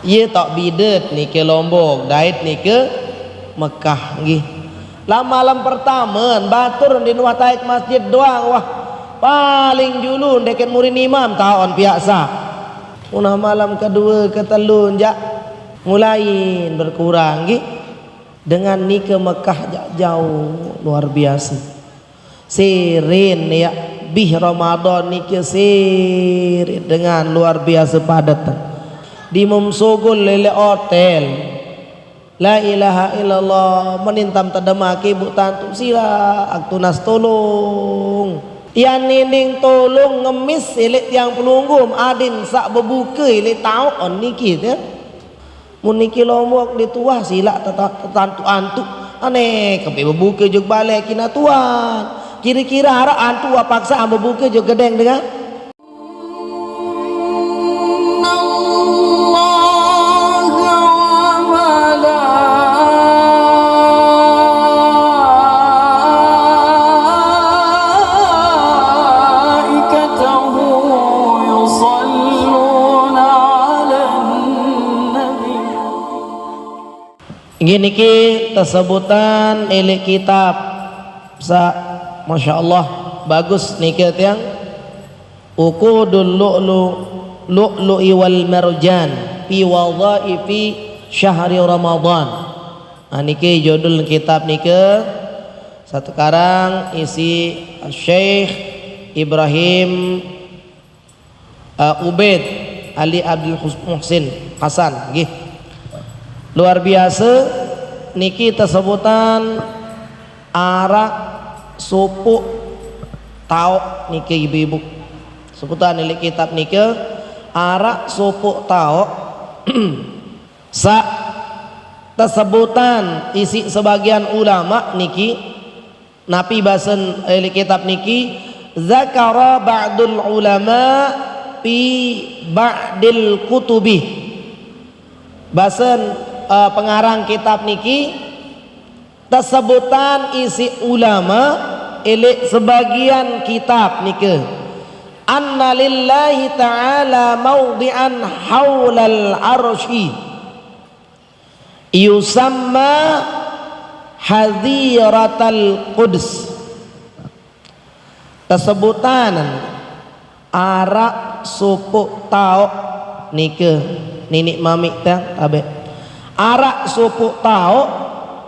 Ia tak bidet ni ke Lombok, dait ni ke Mekah nggih. Lah malam pertama batur di nuah taik masjid doang wah. Paling dulu deket murid imam tahun biasa. Unah malam kedua ketelun jak mulai berkurang nggih. Dengan ni ke Mekah jauh luar biasa. Sirin ya bih Ramadan ni ke sirin dengan luar biasa padat. Di Mumsogol lele hotel la ilaha illallah menintam tadamaki butan tu sila aktunas tolong tian nining tolong ngemis ilik tiang pelunggum adin sak berbuka ilik taon niki ya mun niki Lombok dituah sila tetantu antu aneh kepe berbuka jog balik kina tuan kira-kira harap antu paksa berbuka jog gedeng dengan gini ki tersebutan ilik kitab sa Masya Allah bagus niki tiang uqudul lu'lu'i wal marjan fi wadhaifi syahri Ramadan. Niki judul kitab niki satu karang isi Syekh Ibrahim Ubaid Ali Abdul Muhsin Hasan nggih. Luar biasa niki tersebutan arak supuk tauk niki ibu-ibu sebutan nilai kitab niki arak supuk tauk sa tersebutan isi sebagian ulama niki napi basen nilai kitab niki zakara ba'dul ulama fi ba'dil kutubi basen pengarang kitab niki tersebutan isi ulama ilik sebagian kitab niki anna lillahi ta'ala mawdi'an hawlal arsy yusamma hadhiratal quds tersebutan arak supuk tauk niki ninik mamik tang abe arak supuk tauk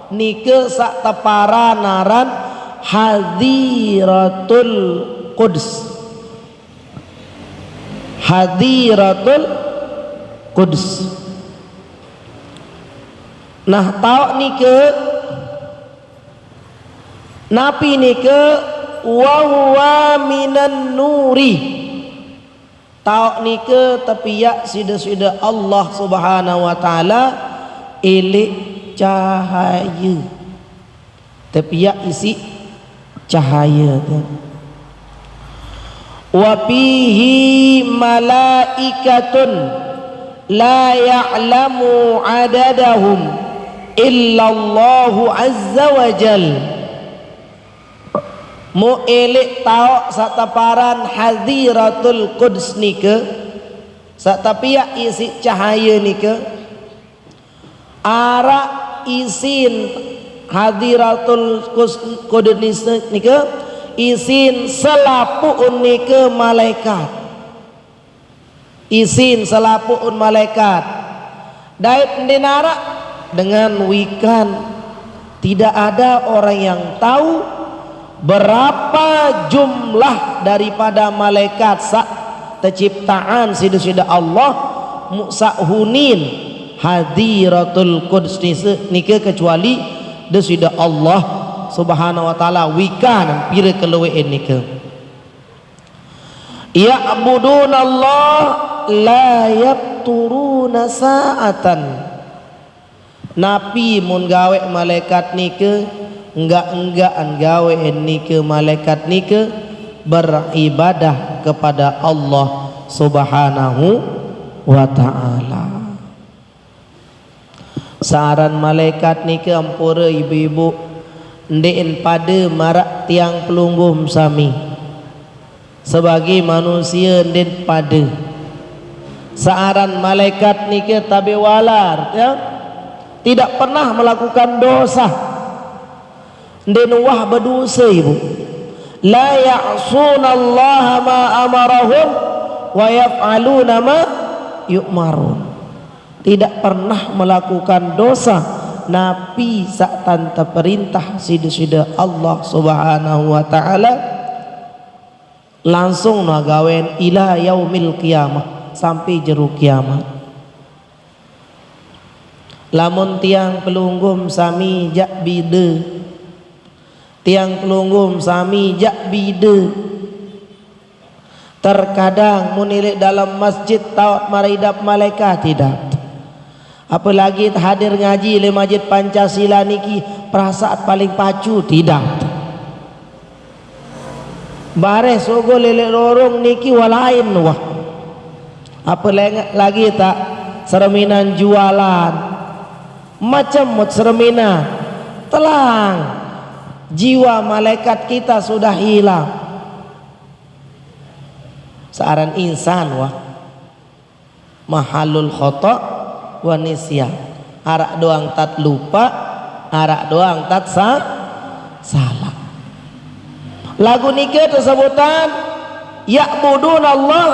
nike sak tepara naran hadiratul quds hadiratul quds nah tauk nike napi nike wa huwa minan nuri tauk nike tepiak sida-sida Allah Subhanahu wa taala ilik cahaya tepiak isi cahaya wa fihi malaikatun la ya'lamu adadahum illallahu azza wa jal mu ilik tauk sataparan hadiratul quds nike satapiak isi cahaya nike arak isin hadiratul qudus nike isin selapuun nike malaikat isin selapuun malaikat dait dinara dengan wikan tidak ada orang yang tahu berapa jumlah daripada malaikat sak terciptaan sida-sida Allah musahunin hadiratul quds nike kecuali desida Allah Subhanahu wa taala wikan pira keluwen nike ya'buduna Allah la yafturuna sa'atan napi mun gawe malaikat nike enggak gawe nike malaikat nike beribadah kepada Allah Subhanahu wa taala. Saran malaikat niki ampura ibu-ibu ndeen pada marak tiang pelunggum sami sebagai manusia ndeen pada Searan malaikat niki tabi walar ya, tidak pernah melakukan dosa. Denuwah berdosa ibu. La ya'sunallaha ma amarahum wa yaf'aluna ma yu'marun. Tidak pernah melakukan dosa napi sak tanta perintah sida-sida Allah Subhanahu wa taala, langsung nagawen ila yaumil qiyamah, sampai jeru kiamat. Lamun tiang pelunggum sami jak bide, tiang pelunggum sami jak bide, terkadang munilik dalam masjid tawat maridap malaikat tidak. Apalagi hadir ngaji le masjid Pancasila niki perasaan paling pacu tidak. Bare sogo lele lorong niki walain wah. Apa lagi tak sereminan jualan macam mut sereminan telang, jiwa malaikat kita sudah hilang. Searan insan wah mahalul khata wa nisyan, arak doang tat lupa, arak doang tat salah. Lagu nikah tersebutan ya'budun Allah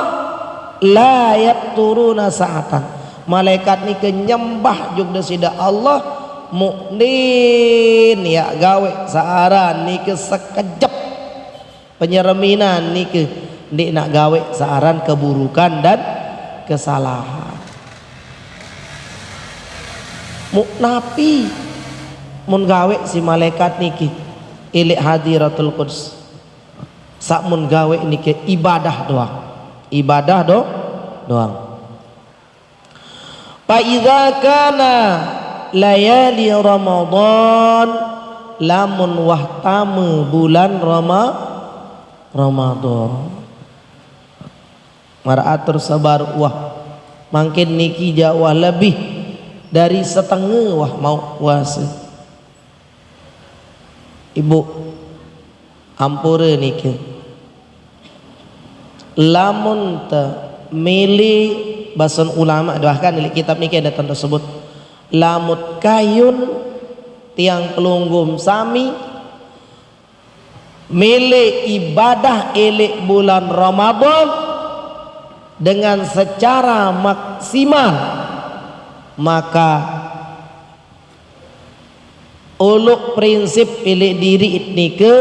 la yaqturuna sa'atan. Malaikat ni kenyembah juga sida Allah mukmin ya gawe searan ni ke sekejap penyereminan ni ke ndik nak gawe searan keburukan dan kesalahan. Napi mun gawe si malaikat niki ilik hadiratul quds sak mun gawe niki ibadah doang, ibadah doang. Fa idza kana layali Ramadan, lamun wahtamu bulan Ramadan, maratur sabar wah mungkin niki jauh lebih dari setengah wah mau puasa. Ibu ampura niki lamun te milih bahasan ulama bahkan di kitab niki ada tanda sebut lamut kayun tiang pelunggum sami milih ibadah elik bulan Ramadan dengan secara maksimal, maka uluk prinsip pilih diri ini ke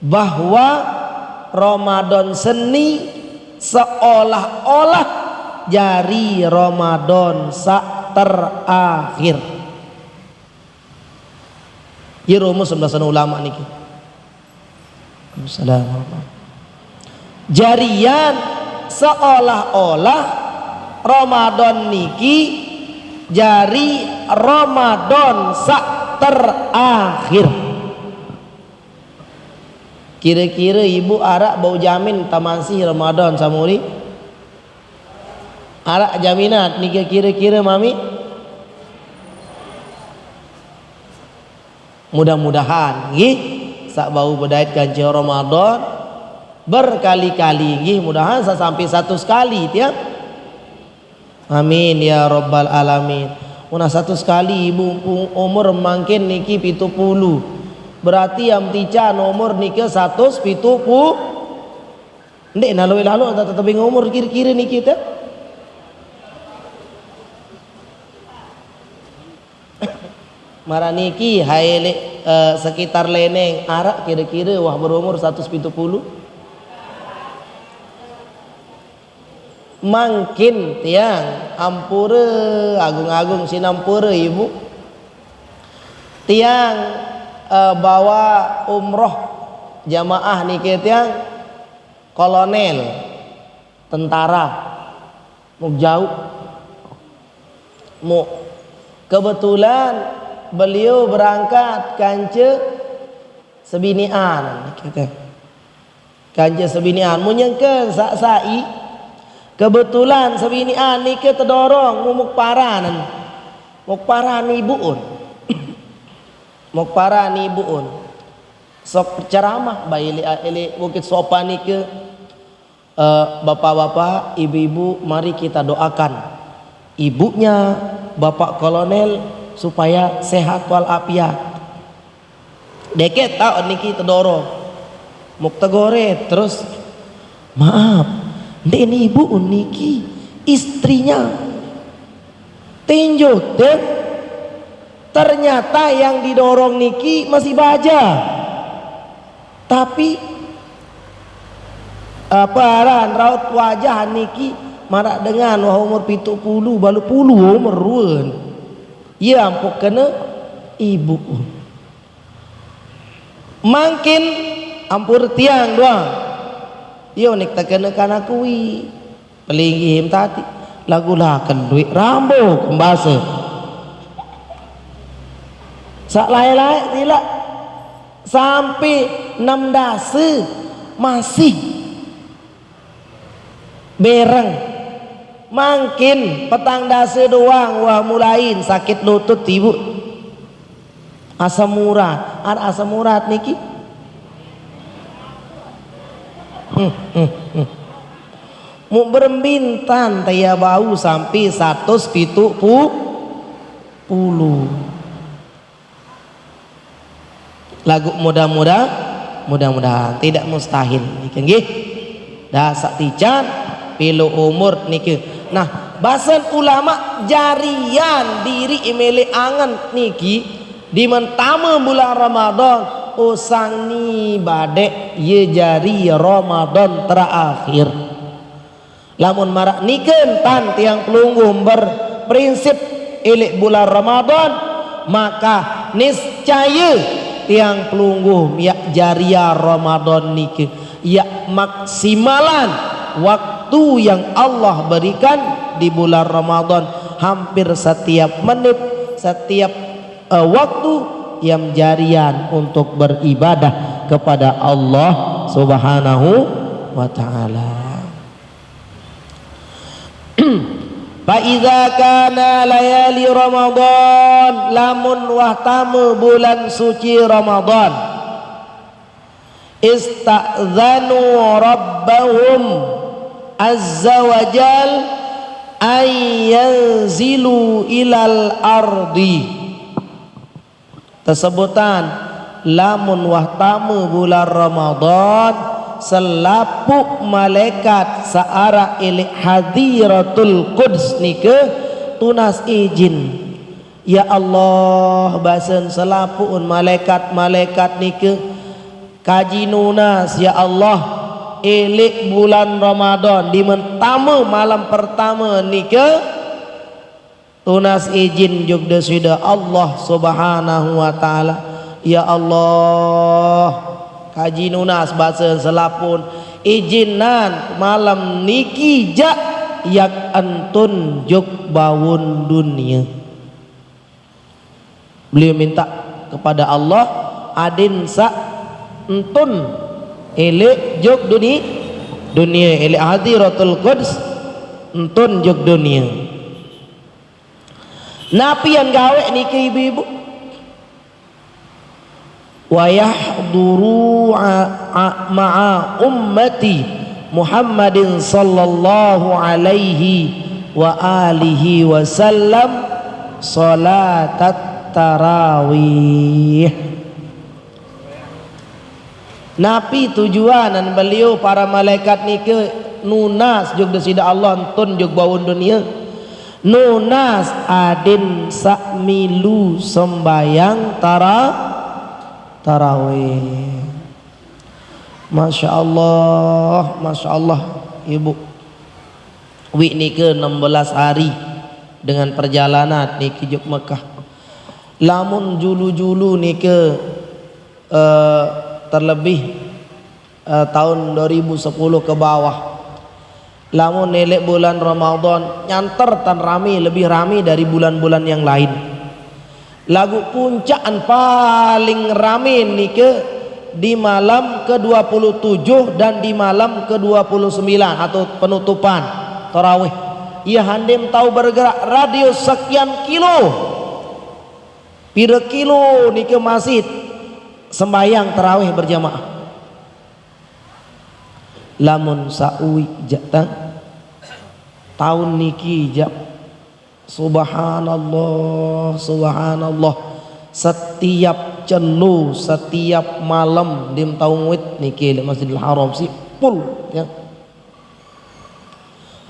bahwa Ramadan seni seolah-olah jari Ramadan sak terakhir. Ini rumus pembahasan ulama niki. Assalamualaikum. Jarian seolah-olah Ramadan niki jari Ramadan sak terakhir. Kira-kira ibu arak bau jamin tamansi Ramadan samuri arak jaminat niki kira-kira mami mudah-mudahan nggih sak bau bedait ganjil Ramadan berkali-kali nggih mudahan sampai 100 kali tiap. Amin ya rabbal alamin. Mun 100 kali ibu umur mangkin niki 70. Berarti yang tica nomor niki 170. Ndek lalu tak bingung umur kira-kira niki teh. Maraniki haile sekitar leneng arak kira-kira wah berumur 170. Mangkin tiang ampura agung-agung sinampura ibu tiang bawa umroh jamaah niki tiang kolonel tentara mau jauh mau kebetulan beliau berangkat kance sebinian kita kance sebinian munyengkeun sak-sai kebetulan sebinian niki terdorong muk paranan ibuun muk paran ibuun sok ceramah bayi ili bukit sopan niki bapak-bapak, ibu-ibu, mari kita doakan ibunya Bapak Kolonel supaya sehat walafiat. Deket tahu niki tedoro muk tegore terus maaf ini ibu niki istrinya tinjau deh, ternyata yang didorong niki masih baja, tapi paran raut wajah niki marak dengan wah umur 70 balu puluh umur ruan ya ampuk kena ibu makin ampur tiang doang yo nik tak kena kana kui pelinggi him tati lagu lakan duit rambo kembase sak lain-lain tidak sampai 6 dase masih bereng makin petang dase doang wah mulain sakit lutut ibu asam urat ada asam urat niki mau berembintan taya bau sampai 170 lagu mudah-mudahan tidak mustahil niki nggih dah sak tijan pilu umur niki. Nah bahasan ulama jarian diri imeli angan niki di mentama bulan Ramadan usang ni badek ye jari Ramadan terakhir lamun marak niken tan tiang pelungguh berprinsip ilik bulan Ramadan maka niscaya tiang pelungguh ya jaria Ramadan niki ya maksimalan waktu yang Allah berikan di bulan Ramadan hampir setiap menit setiap waktu yang jarian untuk beribadah kepada Allah Subhanahu wa taala. Fa idza kana layali Ramadan lamun wahtamu bulan suci Ramadan ista'dzanu rabbahum azza wa jal ayyanzilu ilal ardi tesebutan lamun wahtamu bulan Ramadan selapuk malaikat searah ilik hadiratul quds nike tunas izin ya Allah basen selapun malaikat nike kaji nunas ya Allah ilik bulan Ramadan di mentama malam pertama nike tunas izin jugda sudah Allah Subhanahu wa taala ya Allah kaji nunas bahasa selapun izinan malam niki jak yak antun juk bawun dunia beliau minta kepada Allah adin sa entun elek juk dunia elek hadiratul quds entun juk dunia napi yang gawe niki ibu-ibu wa yahduru ma'a ummati Muhammadin sallallahu alaihi wa alihi wasallam salatat tarawih. Nabi tujuanan beliau para malaikat niki nunas jug desida Allah entun jug bawun dunia nunas adin sakmilu sembayang tarawih. Masya Allah ibu wi niki 16 hari dengan perjalanan niki juk Mekah lamun julu niki terlebih tahun 2010 ke bawah lamun nelek bulan Ramadan nyanter tan rami lebih rami dari bulan-bulan yang lain lagu puncaan paling rame niki di malam ke-27 dan di malam ke-29 atau penutupan tarawih ia handem tahu bergerak radius sekian kilo pira kilo niki masjid sembahyang tarawih berjamaah lamun saui jatang tahun niki jak subhanallah subhanallah setiap celu setiap malam dim tahun wit niki di Masjidil Haram si full ya.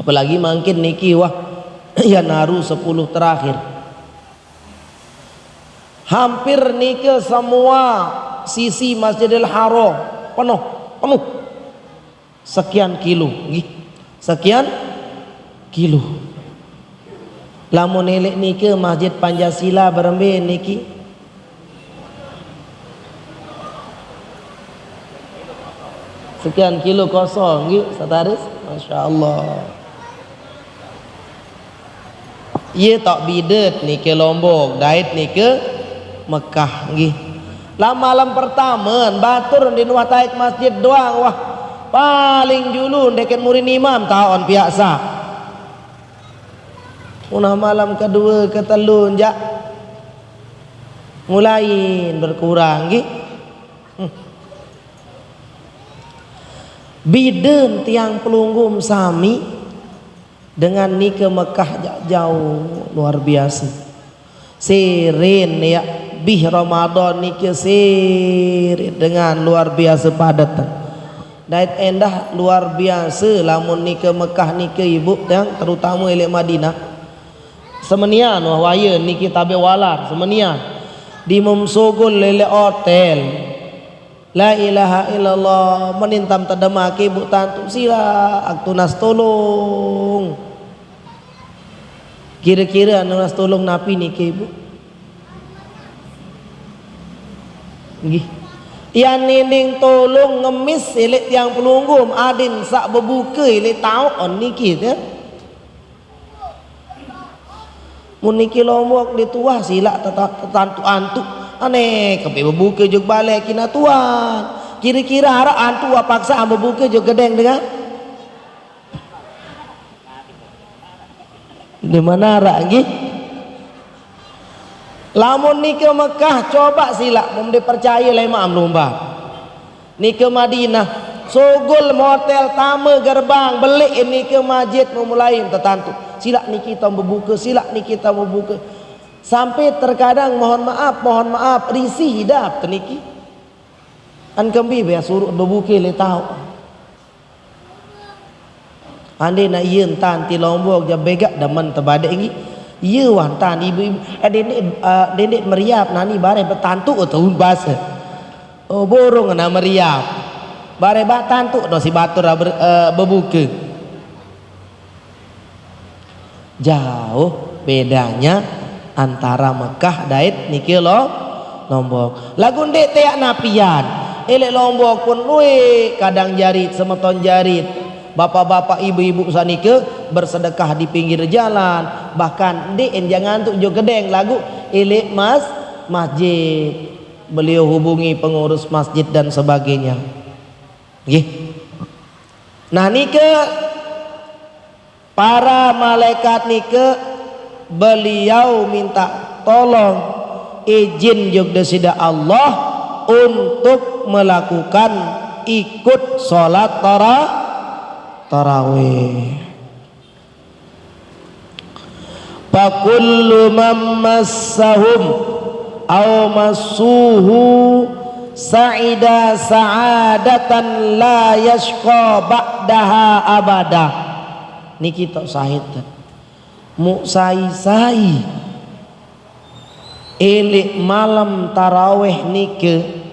Apalagi makin niki wah ya naru 10 terakhir hampir niki semua sisi Masjidil Haram penuh sekian kilo sekian kilo lamun elek niki Masjid Pancasila berembe niki sekian kilo kosong sataris Masya Allah. Ia tak bidet niki Lombok dait niki Mekah nggih. Lah malam pertama batur di nuah taik masjid doang wah paling dulu deket murid imam tahun biasa. Unah malam kedua ketelun jak mulai berkurang nggih. Biden tiang pelunggum sami dengan nike Mekah jauh luar biasa. Sirin ya bih Ramadan nike sirin dengan luar biasa padatan. Dait endah luar biasa lamun nike Mekah nike ibu yang terutama elek Madinah. Semenian wahaya nike tabe walar semenian di memsogol lele hotel. La ilaha illallah menintam tadamaki ibu tantu sila aktu nas tolong kira-kira anu nas tolong napi niki ibu nggih tiang nining tolong ngemis elek tiang pelunggum adin sak bebuka elek taun niki teh mun niki Lombok dituah sila tetantu antuk aneh kepe berbuka jog balik kina tuan kira-kira harap antu paksa berbuka jog gedeng dengan di mana lagi lamun ni ke Mekah coba sila mum dipercaya lah imam lomba ni ke Madinah sogol motel tama gerbang belik ini ke masjid memulai tertantu sila ni kita berbuka sila ni kita berbuka sampai terkadang mohon maaf risih hidup teniki an kembi be suruh berbuka le tahu ande na ieun tan ti Lombok ja begak daman tebade ngi ieu wan tan ibu dendek meriap nani bare betantu tahun basa oh borong na meriap bare batantu do si batur berbuka jauh bedanya antara Mekah dait niki Lombok lagu ndek teak napian elek Lombok pun luwe kadang jarit semeton jarit bapak-bapak ibu-ibu sanike bersedekah di pinggir jalan bahkan ndek jangan untuk jo gedeng lagu elek masjid beliau hubungi pengurus masjid dan sebagainya nggih nah nike para malaikat nike beliau minta tolong izin juga sida Allah untuk melakukan ikut sholat tarawih. Fakullu man massahum aw massuhu sa'ida sa'adatan la yashqa ba'daha abada. Niki tok sahid muksai-sai elik malam tarawih nike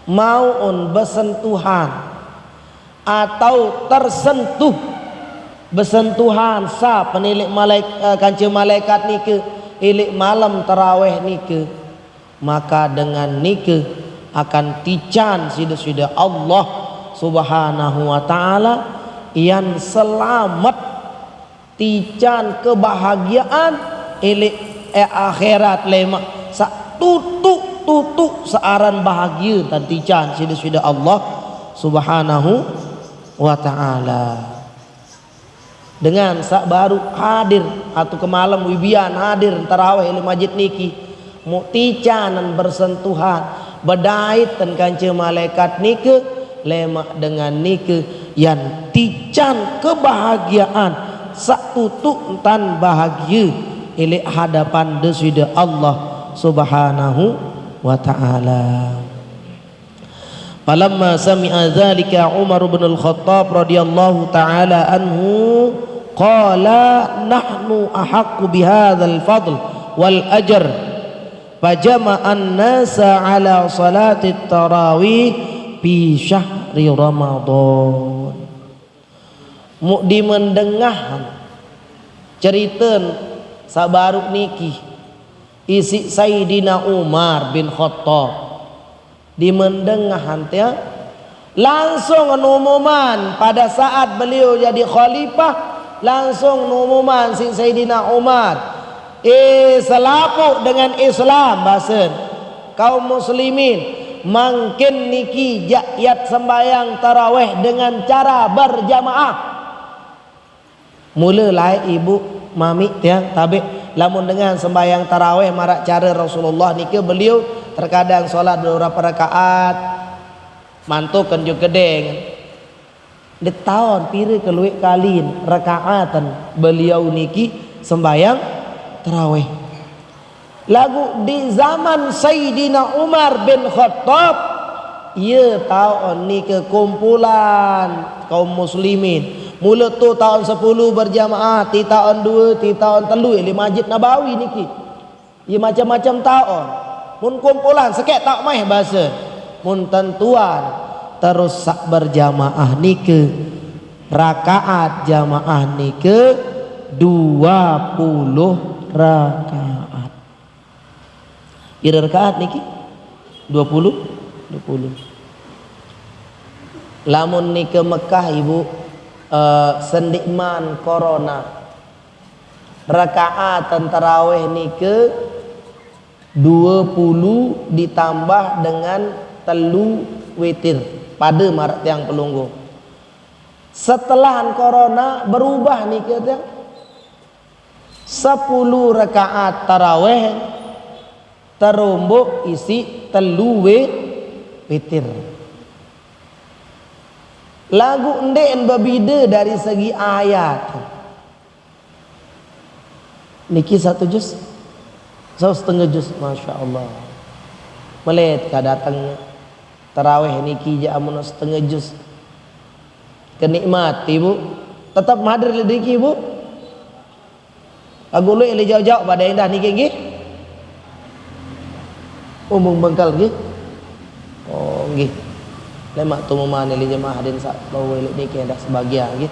maun bersentuhan atau tersentuh bersentuhan sa penilik kanca malaikat nike elik malam tarawih nike maka dengan nike akan tican sida-sida Allah subhanahu wa ta'ala yang selamat tican kebahagiaan elek akhirat lema sak tutuk searan bahagia dan tican sida-sida Allah subhanahu wa ta'ala dengan sak baru hadir atau kemalam wibian hadir tarawih di masjid niki mu ticanan bersentuhan bedait dan kanca malaikat niki lemak dengan nike yang tican kebahagiaan sak tutuk tan bahagia elek hadapan desida Allah Subhanahu wa taala. Falamma sami'a dzalika Umar bin Al-Khattab radhiyallahu taala anhu qala nahnu ahaqqu bihadzal fadl wal ajr fajama'an nasa ala salati tarawih fi syahri Ramadan. Di mendengahan cerita sabaruk niki isi Sayyidina Umar bin Khattab di mendengahan dia langsung ngumuman pada saat beliau jadi khalifah, langsung ngumuman si Sayyidina Umar selapuk dengan Islam basen kaum muslimin makin niki jakyat sembayang tarawih dengan cara berjamaah. Mula lai ibu mami ya tabi lamun dengan sembayang tarawih marak cara Rasulullah niki beliau terkadang solat beberapa rakaat mantukan juga gedeng di tahun pira keluik kalin rakaatan beliau niki sembayang tarawih. Lagu di zaman Sayyidina Umar bin Khattab ia tahun ni kumpulan kaum muslimin mula tu tahun 10 berjamaah, ti tahun 2, ti tahun 3 di Masjid Nabawi niki. Ia macam-macam tahun. Mun kumpulan sekek tak maih bahasa. Mun tentuan terus sak berjamaah niki rakaat jamaah niki 20 rakaat. Kira rakaat niki 20. Lamun niki Mekah ibu sendikman corona rakaat tarawih niki 20 ditambah dengan telu witir pada marak tiang pelunggu. Setelah corona berubah niki tiang 10 rakaat tarawih terumbuk isi telu witir. Lagu ndek berbeda dari segi ayat. Niki 1 juz, 1/2 juz, masya Allah. Melet ka datang tarawih niki ja amun 1/2 juz. Kenikmat ibu, tetap hadir lediki ibu. Lagu lu ele jauh-jauh pada indah niki nggih. Umum bengkal nggih. Oh nggih. Lemak tu memana li jemaah hadin sak bawa elok niki dah sebagian nggih.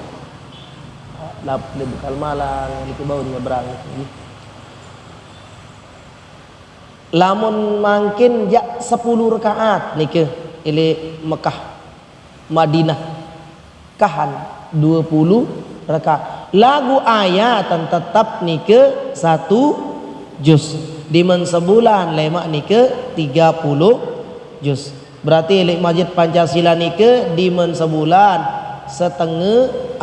Lap di bekal malang niki bau nyebrang nggih. Lamun mangkin jak 10 rakaat niki ili Mekah Madinah kahan 20 rakaat. Lagu ayatan tetap niki 1 juz. Di men sebulan lemak niki 30 juz. Berarti lek Masjid Pancasila nike di men sebulan setengah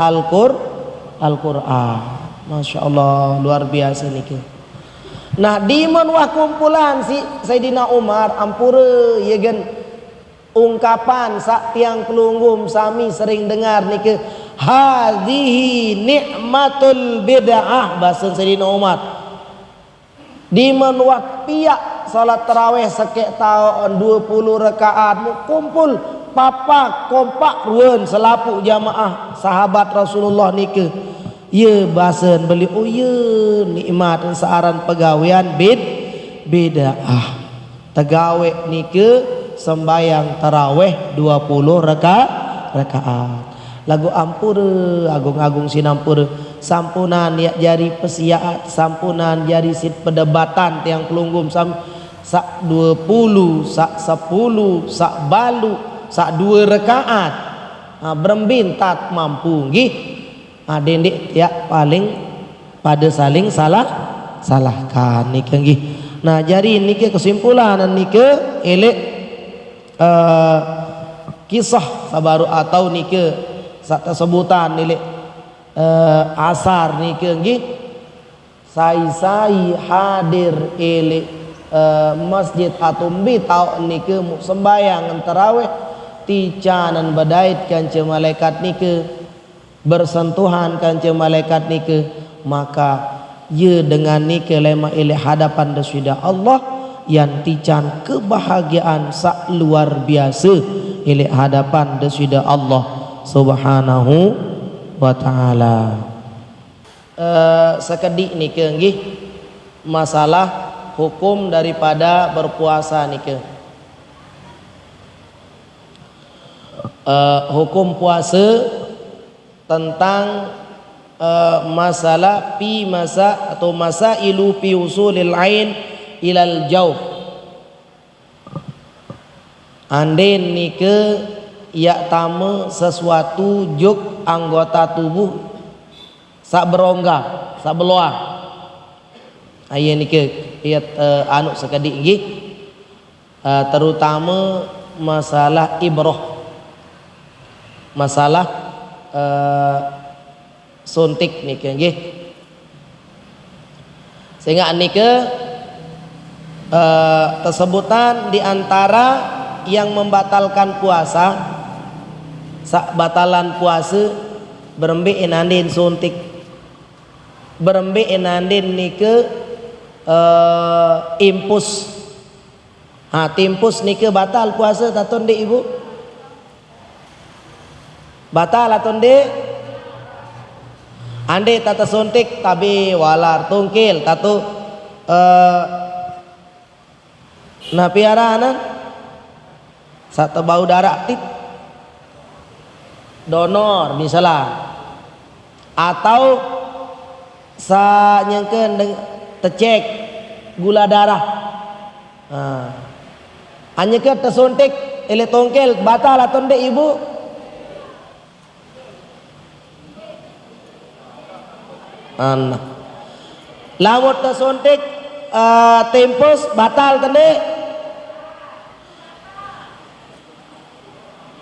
Al-Qur'an. Masya Allah luar biasa nike. Nah di men wah kumpulan si Sayyidina Umar ampura ya gen ungkapan sak tiang pelunggum sami sering dengar nike hadhihi ni'matul bid'ah bahasa Sayyidina Umar. Di men wah piak salat tarawih sekek tahun 20 rakaat kumpul papa kompak ruan selapuk jamaah sahabat Rasulullah nike ye basen beli oh ye nikmat searan pegawaian bid'ah tegawe nike sembayang tarawih 20 rakaat lagu ampura agung-agung sinampura sampunan ya jari pesiaat sampunan jari sit perdebatan tiang pelunggum sak 20 sak 10 sak balu sak 2 rakaat berembin tak mampu nggih dendek ya paling pada saling salahkan niki nggih. Nah jadi niki kesimpulan niki elek kisah sabaru atau niki sak sebutan elek asar niki nggih sai hadir elek masjid atumbi tau niki sembayang tarawih ticanan badait kanca malaikat nike, bersentuhan kanca malaikat nike, maka ye dengan nike lema ile hadapan dasuda Allah yang tican kebahagiaan sak luar biasa ile hadapan dasuda Allah subhanahu wa ta'ala. Sekedik nike nggih masalah hukum daripada berpuasa nike. Hukum puasa tentang masalah pi masa atau masailu fi usulil ain ilal jauh. Anden nike ya tama sesuatu juk anggota tubuh sak berongga sak beluah. Aya nike iat anu sekedik nggih, terutama masalah ibrah, masalah suntik nike nggih. Sehingga nike tesebutan di antara yang membatalkan puasa, sak batalan puasa berembe enandin suntik, berembe enandin nike impus. Timpus nike batal puasa taton de ibu, batal atau de ande tata suntik tabi walar tungkil tatu nah piaraan satu bau darah aktif donor misalnya, atau sa nyengkeun tecek gula darah, hanya ke tersuntik ele tongkel batal atau de ibu. Anak lamun tersuntik tempus batal tende.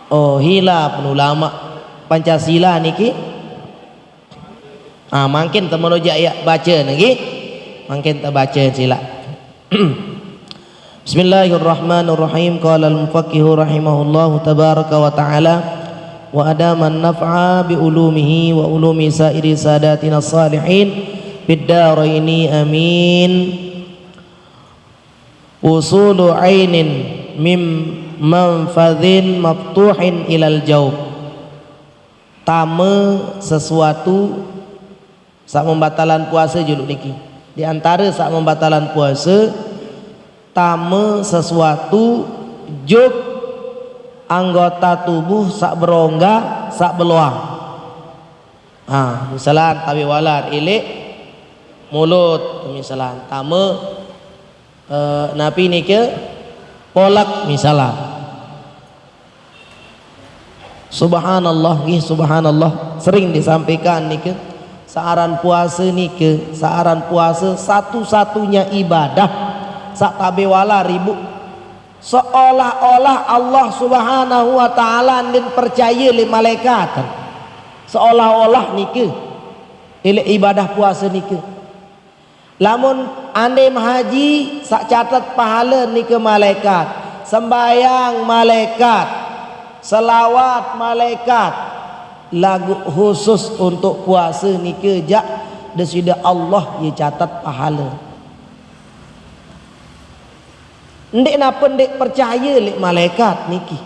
Oh hilaf ulama Pancasila niki. Mungkin temen ya baca niki, mungkin tak baca sila. Bismillahirrahmanirrahim. Qala al-mufaqqih rahimahullahu tabaraka wa ta'ala wa adaman naf'a bi ulumihi wa ulumi sairi sadatina salihin fid daraini amin. Usulu ainin mim manfadhin maftuhin ilal jawb. Tama sesuatu sak membatalan puasa juluk niki. Di antara sak membatalan puasa tama sesuatu juk anggota tubuh sak berongga sak beluang. Misalan tabi walar ilik mulut, misalan tama napi nike polak misalan. Subhanallah nggih, subhanallah sering disampaikan nike saaran puasa nike, saaran puasa satu-satunya ibadah sak tabe wala ribu, seolah-olah Allah subhanahu wa ta'ala din percaya li malaikat, seolah-olah nike ile ibadah puasa nike. Lamun ande haji sak catat pahala nike malaikat, sembayang malaikat, selawat malaikat, lagu khusus untuk puasa nike jak desida Allah ye catat pahala. Ndik napa ndik percaya lek malaikat niki.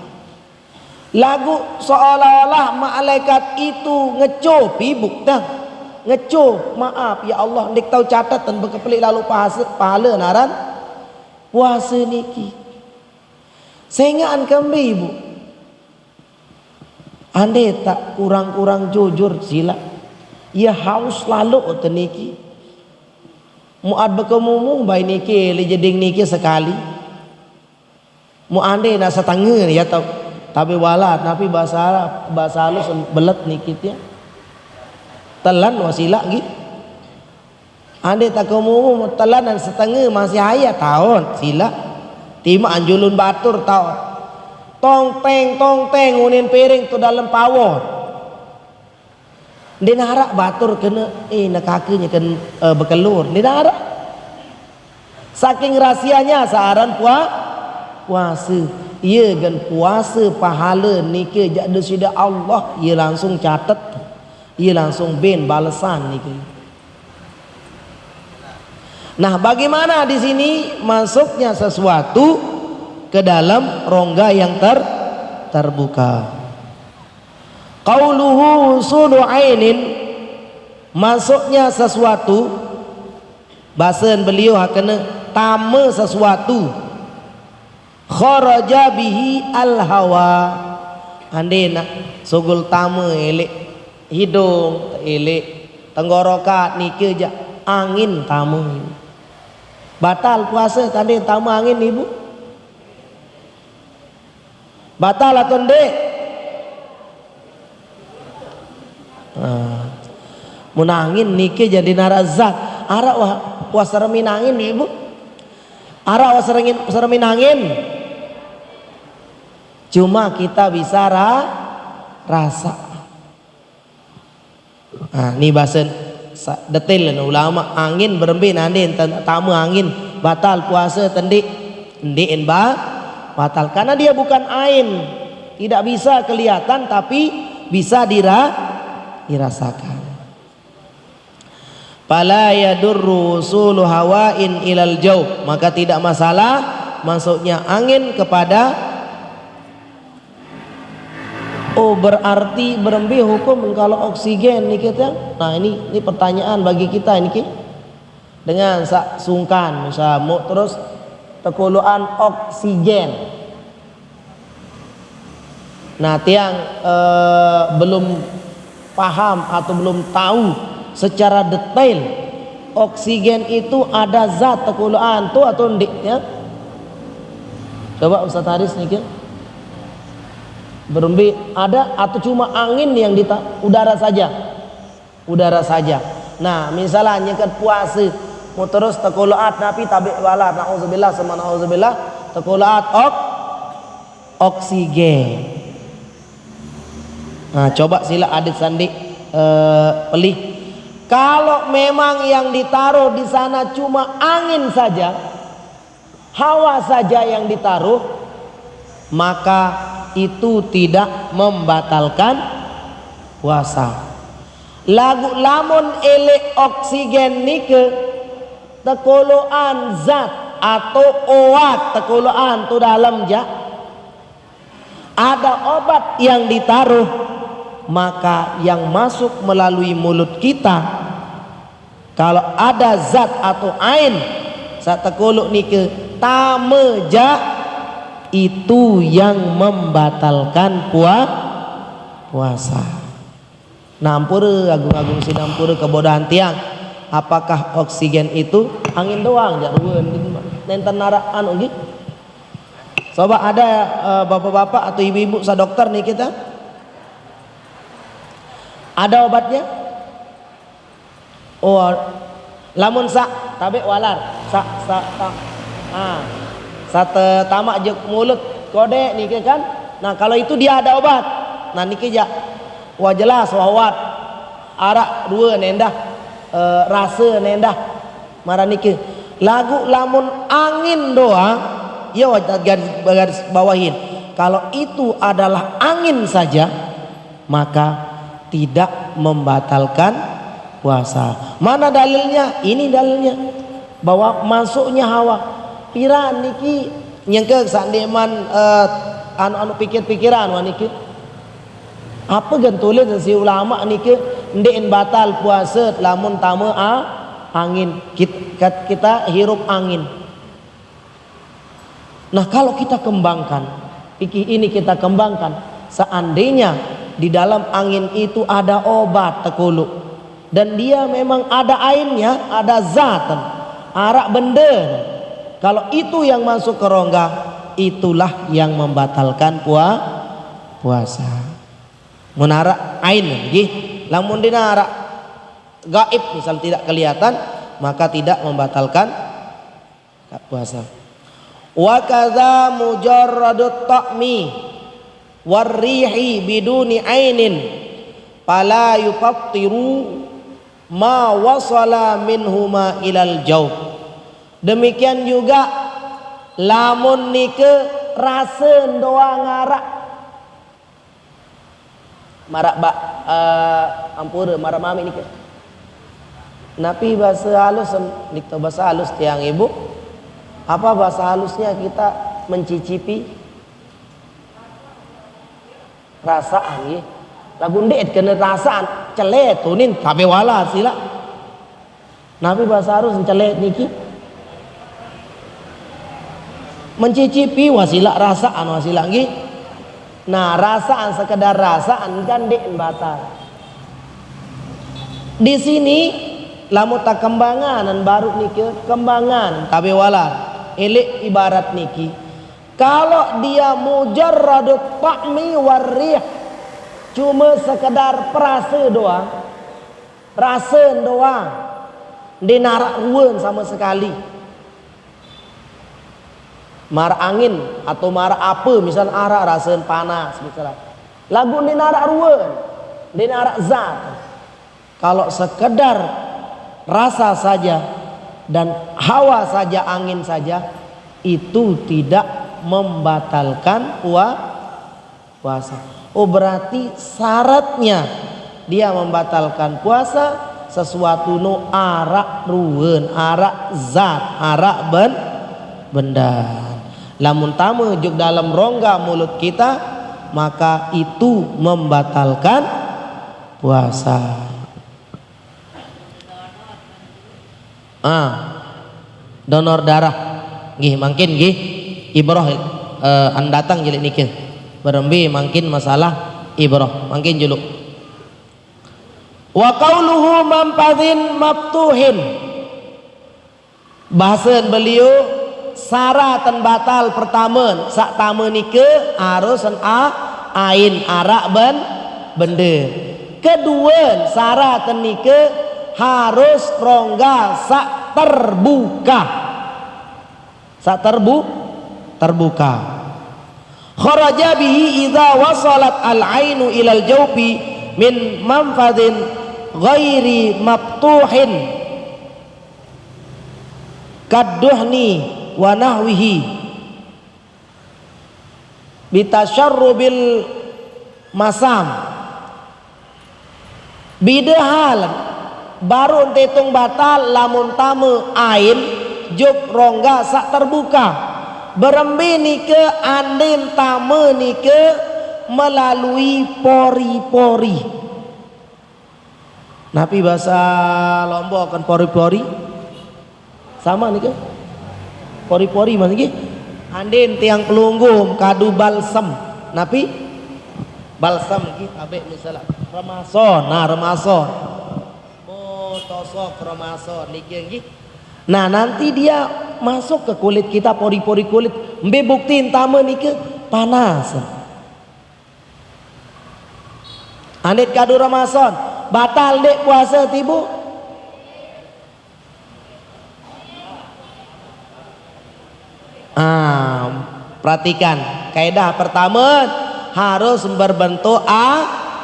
Lagu seolah-olah malaikat itu ngeco pibuk dah. Ngeco, maaf ya Allah ndik tahu catatan berkepelik lalu pahala naran puasa niki. Sengaan kembi ibu. Ande tak kurang-kurang jujur sila. Ia haus lalu teniki. Muad bekemumu bayi niki li jeding niki sekali. Mu ande nak setengah ya tau. Tapi wala tapi bahasa halus belet nikit ya. Telan wasila gitu. Ande tak kemumu telan dan setengah masih ayat tahun sila. Tima anjulun batur tahun. Tong teng unin piring tu dalam pawon. Dia narak batur kena nak kakinya kan bekelur. Dia narak. Saking rahasianya saaran puasa ia gan puasa pahala nike jadi sudah Allah, ia langsung catat, ia langsung ben balasan nike. Nah, bagaimana di sini masuknya sesuatu ke dalam rongga yang terbuka? Qauluhu sulu ainin, masuknya sesuatu, bahasan beliau hakana tama sesuatu. Kharaja bihi al hawa, ande nak sugul tama elek hidung elek tenggorokan nike je angin tama, batal puasa tadi tama angin ibu, batal atau ndek? Mun angin nike jadi narazat arak wah puasa remin angin ibu, arak wah seremin angin. Cuma kita bisa rasa. Nah, ini bahasa detail ulama angin berembin andin tamu angin batal puasa tendik ndien batal karena dia bukan ain, tidak bisa kelihatan tapi bisa dirasakan. Fala yadurru usulu hawain ilal jauh, maka tidak masalah masuknya angin kepada. Oh, berarti berembi hukum kalau oksigen nih kita. Nah, ini pertanyaan bagi kita ini ki. Dengan sungkan misal mau terus tekuluan oksigen. Nah, tiang belum paham atau belum tahu secara detail oksigen itu ada zat tekuluan tuh atau ndik ya? Coba Ustaz Haris nih ki. Berembi ada atau cuma angin yang di udara saja, udara saja. Nah, misalnya kan puasa mau terus tekuluat napi tabi wala nauzubillah sama nauzubillah tekuluat oksigen. Nah, coba sila adit sandi pelih. Kalau memang yang ditaruh di sana cuma angin saja, hawa saja yang ditaruh, maka itu tidak membatalkan puasa. Lagu lamun elek oksigen nike tekoloan zat atau obat tekoloan tu dalam ja ada obat yang ditaruh, maka yang masuk melalui mulut kita kalau ada zat atau ain zat tekolok nike tameja itu yang membatalkan puasa. Nampur agung-agung si nampur kebodohan tiang. Apakah oksigen itu angin doang? Jaruan nenten naraan ugi. Coba ada bapak-bapak atau ibu-ibu sa dokter nih kita. Ada obatnya? Oh, lamun sa tabe walar sa. Satu tamak je mulut kode nih kan. Nah, kalau itu dia ada obat. Nah, niki ja wah jelas wawat arak dua nendah rasa nendah marah niki lagu lamun angin doang ya garis bawahin kalau itu adalah angin saja maka tidak membatalkan puasa. Mana dalilnya? Ini dalilnya bahwa masuknya hawa piran niki nyengke sandeman anu pikir-pikiran waniki apa gentulis si ulama niki ndek batal puasa lamun tamu angin kita hirup angin. Nah, kalau kita kembangkan pikir ini kita kembangkan seandainya di dalam angin itu ada obat tekuluk dan dia memang ada airnya, ada zat arak benda. Kalau itu yang masuk ke rongga, itulah yang membatalkan puasa. Menarak ain, gih. Lamun dinarak gaib, misal tidak kelihatan, maka tidak membatalkan puasa. Wa kadza mujarradut ta'mi warrihi biduni ainin fala yufattiru ma wasala minhuma ilal jauh. Demikian juga lamun nike rasen doang ngarak marak ampura marak mami ni ke napi bahasa halus dikto bahasa halus tiang ibu apa bahasa halusnya kita mencicipi rasaan ye lagu ndet kena rasaan celet tunin tabe wala sila napi bahasa halus celet niki mencicipi wasila rasaan wasila nggih. Nah, rasaan sekedar rasaan kan dek batal. Di sini lamun tak kembangan baru niki kembangan tabe walar. Elek ibarat niki. Kalau dia mujarradut ta'mi warrih cuma sekedar perasa doang. Rasen doang. Dinarak ruwen sama sekali. Mar angin atau mar apa misal arak rasen panas misalnya lagu dinarak ruwen dinarak zat kalau sekedar rasa saja dan hawa saja angin saja itu tidak membatalkan puasa. Oh berarti syaratnya dia membatalkan puasa sesuatu no arak ruwen arak zat arak benda lamun tamu juk dalam rongga mulut kita maka itu membatalkan puasa. Donor darah nggih mangkin nggih ibrah an datang jelik niki berembi mangkin masalah ibrah mangkin juluk wa qauluhu mampadhin maftuhin bahasan beliau syaratan batal pertama sak tama nike harusan ain arak benda kedua syaratan nike harus rongga sak terbuka kharaja bihi idza wasalat al ainu ilal jawfi min manfadhin ghairi maftuhin kadduhni wa nahwihi bitasyarrubil masam bidahal baru tetung batal lamun tamu ain juk rongga sak terbuka berembi nike andin tamu nike melalui pori-pori napi bahasa Lombok kan pori-pori sama nike pori-pori mana nggih andin tiang pelunggum kadu balsam napi balsam nggih tabe misalnya remason nah remason tosok remason niki nggih nah nanti dia masuk ke kulit kita pori-pori kulit mbe buktiin tama niki panas andit kadu remason batal dek puasa tibu perhatikan kaidah pertama harus berbentuk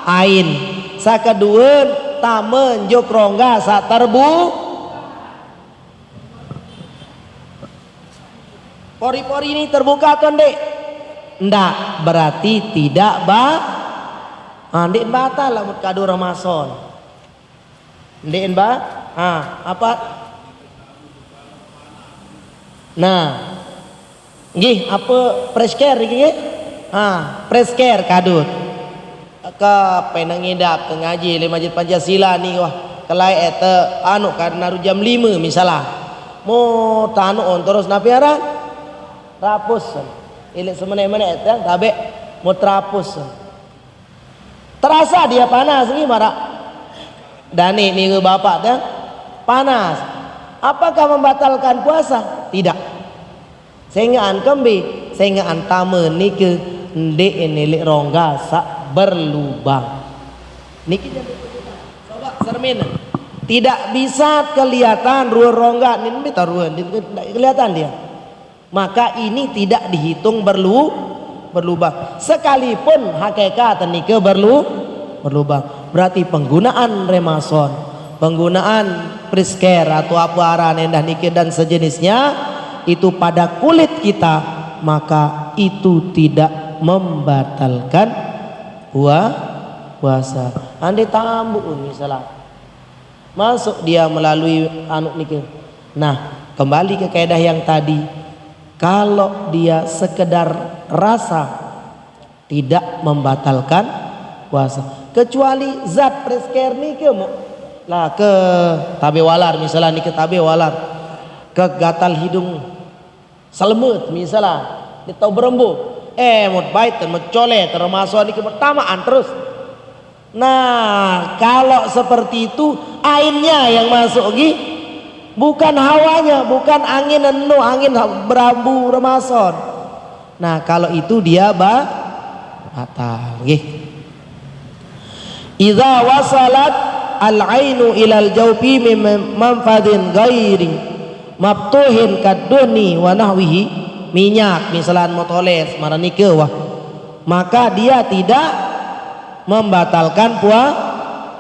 ain sakedua tamen juk rongga sak pori-pori ini terbuka atau ndek ndak berarti tidak ndek batal lamun kadu ramason ndek apa nah nggih apa preskare nggih preskare kadut ke penang ngidap ke ngaji di Masjid Pancasila nih wah kelai eta anu karena jam 5 misalnya mau tanu on terus napiaran rapus ilik semene-mene eta tabe mau terapus terasa dia panas gimana dani nih bapak teh panas apakah membatalkan puasa tidak sehingga an kembi sehingga an tame nike ndek nilik rongga sak berlubang niki coba cermin tidak bisa kelihatan ruang rongga nin bitaruan tidak kelihatan dia maka ini tidak dihitung berlubang sekalipun hakikat nike berlubang berarti penggunaan remason penggunaan prisker atau apa aran endah nike dan sejenisnya itu pada kulit kita maka itu tidak membatalkan puasa. Andai tambu misalnya masuk dia melalui anu niki. Nah, kembali ke kaidah yang tadi, kalau dia sekedar rasa tidak membatalkan puasa, kecuali zat presker niki lah ke tabe walar misalnya niki tabe walar ke gatal hidung selemut misalnya ditau berembuk mut bait mut cole termasuk niki pertamaan terus. Nah, kalau seperti itu ainnya yang masuk bukan hawanya, bukan angin enu, angin berambu remason. Nah, kalau itu dia batal Idza wasalat al-ainu ilal jawfi min manfadin ghairi mabtuhin kaduni wa nahwihi, minyak misalnya motoles maranike maka dia tidak membatalkan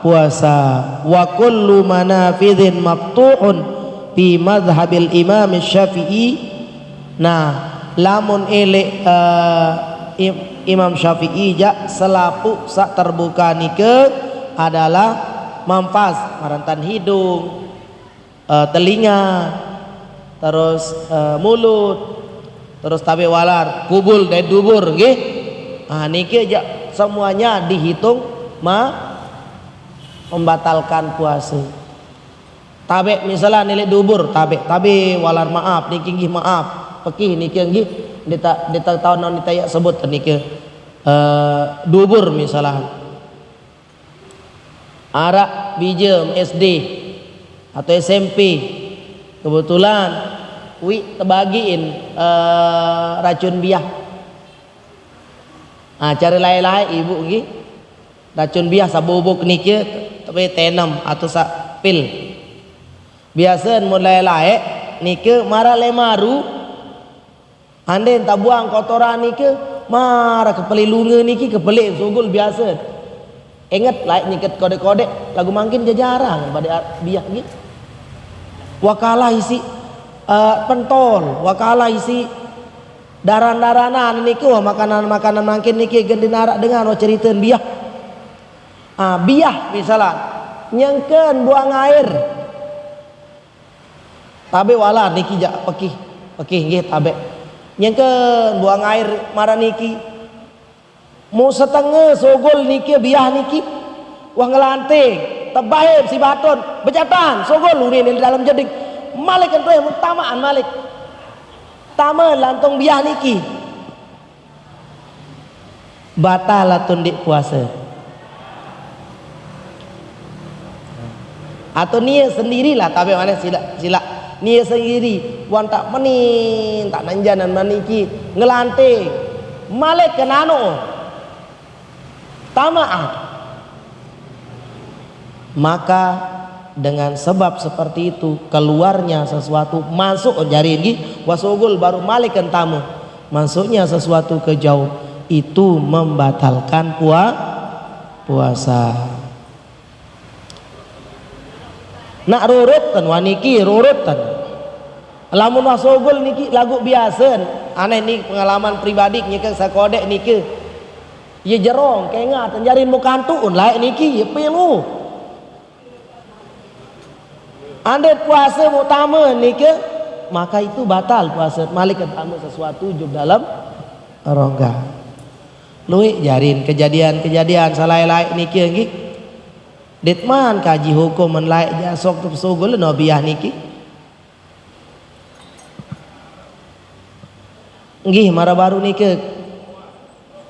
puasa. Wa kullu manafidhin mabtuhun fi madhhabil Imam Syafi'i. Nah, lamun Imam Syafi'i selapu sak terbuka nike adalah mampas marantan hidung, telinga, terus mulut, terus tabe walar, kubul dan dubur nggih. Niki semuanya dihitung membatalkan puasa. Tabe misalnya nilai dubur, tabe walar maaf niki nggih maaf, pekih niki nggih dita tahun non ditaya sebut niki dubur misalnya. Arak bijem SD atau SMP kebetulan tebagiin racun biah. Cari lain-lain ibu nggih racun biah sabubuk niki tapi tenam atau sak pil biasa mulai lain niki marah lemaru ande tak buang kotoran niki marah kepeli lunga niki kepeli sugul biasa ingat lain nyiket kode-kode lagu mangkin jarang pada biah nggih wakalah isi pentol wakalah isi daran-daranan niki makanan-makanan mangkin niki gendinarak dengan cerita biah. Biah misalnya nyengken buang air tabe wala niki jak pekih nggih tabe nyengken buang air marah niki mau setengah sogol niki biah niki wah ngelanting tebahim si baton bejatan sogol ini di dalam jedik malik kan yang utamaan malik taman lantong biah niki batalatun di puasa atau nia sendirilah tapi mana sila nia sendiri wan tak menin tak nanjanan maniki ngelanting malik kenano tamaan maka dengan sebab seperti itu keluarnya sesuatu masuk jari ini wasogul baru malikan tamu masuknya sesuatu ke jauh itu membatalkan puasa. Nak rurutan waniki rurutan lamun wasogul niki lagu biasa aneh nih pengalaman pribadi nyeke sakodek niki ye jerong kengat jarin mukantuun lain niki ye pilu andai puasa utama niki maka itu batal puasa malik ketemu sesuatu jub dalam rongga luik jarin kejadian salai-lai niki nggih ditman kaji hukum menlaik jasok tu sugul nobiah niki nggih mara baru niki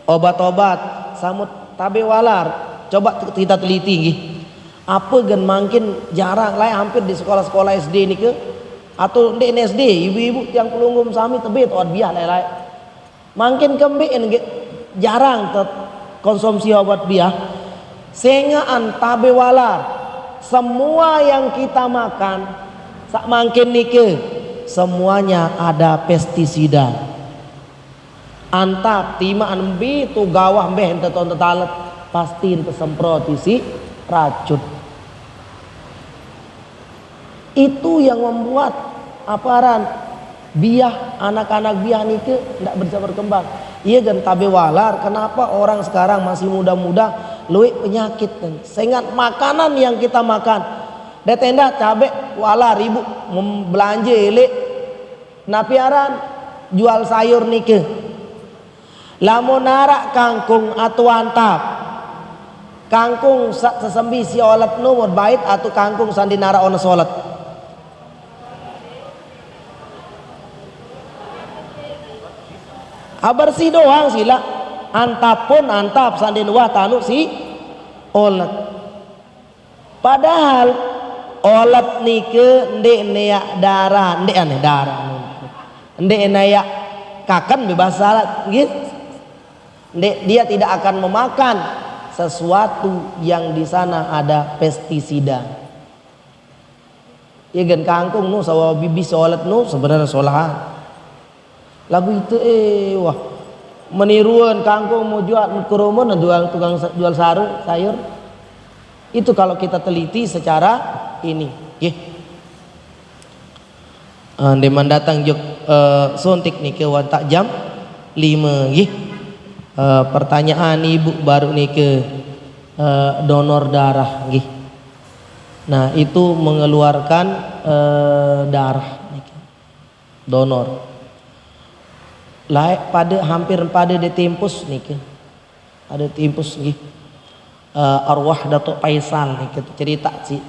obat-obat samut tabe walar coba kita teliti nggih apa gen mungkin jarang lain hampir di sekolah-sekolah SD niki atau di SD ibu-ibu yang pelunggum sami tebet obat biah lain mungkin kembeen jarang konsumsi obat biah sengaan tabe walar semua yang kita makan sak mungkin niki semuanya ada pestisida antap timaan bitu gawah mbeh ente ton tetalet pasti ente semprot isi racun. Itu yang membuat aparan biah anak-anak biah nike tidak bisa berkembang. Iya kan tabe walar. Kenapa orang sekarang masih muda-muda luwih penyakit kan? Sehingga makanan yang kita makan, detenda cabe walar ibu belanja elek, napiaran jual sayur nike. Lamun narak kangkung atau antap, kangkung sesembi si olet numur bait atau kangkung sandi narak ono solet. Bersih doang sila, antap pun antap sandi nuah tanu si olet. Padahal olet nike ndek neyak darah, ndek aneh darah, ndek neyak kakan bebas salat, gitu. Dia tidak akan memakan sesuatu yang di sana ada pestisida. Ya kan kangkung nu sawa bibi solat nu sebenarnya solahan. Lagu itu wah meniruan kangkung mau jual kerumun tukang jual sayur. Itu kalau kita teliti secara ini, ande mendatang juk suntik nih ke wantak jam 5 pertanyaan ibu baru nih ke donor darah gih. Nah itu mengeluarkan darah nih, donor laik pada hampir pada ditimpus nih ke ada timpus gih. Arwah Datuk Faisal nih kita cerita sih